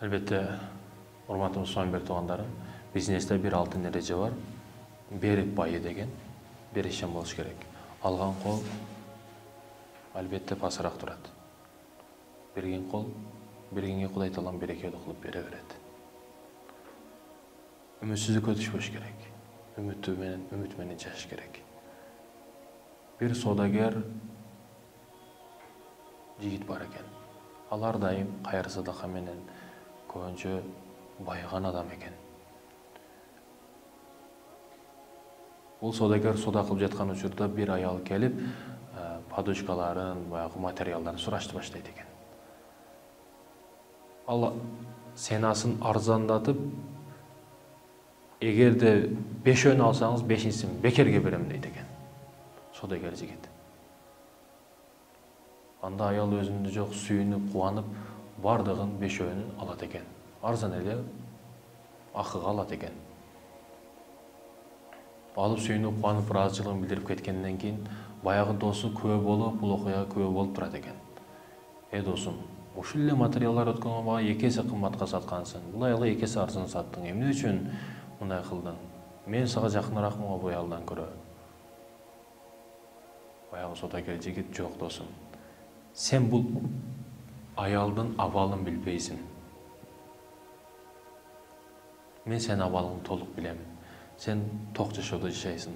Elbette, урматтуу Мусамбек туугандарым, бизнесте bir алтын эреже бар. Берип байы деген bir ишен болуш керек. Алган кол албетте пасыраак турат. Берген кол бергенге Кудай таалам берекелүү кылып бере берет. Үмүтсүзлүккө түшпөш керек. Үмүт менен жашаш керек. Bir содагер жигит бар экен. Ал ар дайым кайыр садака менен көбүнчө байыган адам экен. Бул содагер сода кылып жаткан учурда bir аял келип, подушкаларын, баягы материалдарын сурашты баштайт экен. Ал сенасын арзандатып, эгерде 5 алсаңыз, 5-син бекерге берем дейт экен. Содагер жигит. Анда аял өзүндө жок сүйүнүп, кубанып, бардыгын 5 алат экен. Арзан эле акыга алат экен. Алып сүйүнүп, кубанып, ыраазычылыгын билдирип кеткенден кийин баягы досу күбө болуп, бул окуяга күбө болуп турат экен. Досум, ушул эле материалдар өткөнгө мага 2 эсе кымбатка саткансың. Бул аялга 2 эсе арзан саттың. Эмне үчүн мындай кылдың? Мен сага жакыныраакмын бу аялдан көрө. Баягы содагер жигит, жок досум. Сен бул аялдын абалын билбейсиң. Мен сен абалыңды толук билем. Сен ток жашоодо жашайсың.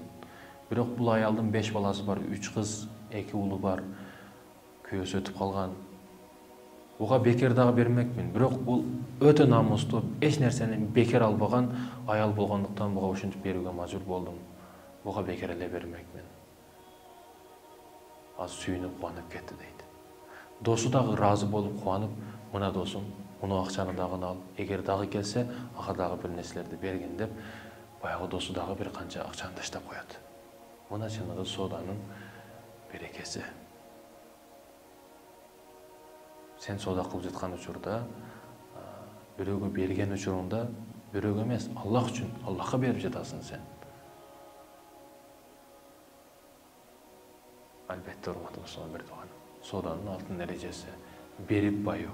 Бирок бул аялдын 5 баласы бар, 3 кыз, 2 уулу бар. Күйөөсү өтүп калган. Буга бекер дагы бермекмин. Бирок бул өтө намустуу, эч нерсени бекер албаган аял болгондуктан буга ушинтип берүүгө мажбур болдум. Буга бекер эле бермекмин. Az сүйүнүп кубанып кетти дейт. Досу дагы ыраазы болуп кубанып, мына досум, муну акчаны дагы ал, эгер дагы келсе, ага дагы бир нерселерди берген деп, баягы досу дагы бир канча акчаны таштап коет. Мына чыныгы соданын берекеси. Сен сода кылып жаткан учурда, бирөөгө берген учурунда, бирөөгө эмес, Аллах үчүн, Аллахка берип жатасың сен. Албетте, урматтуу Мусамбек тууганым, соданын алтын эрежеси берип баю.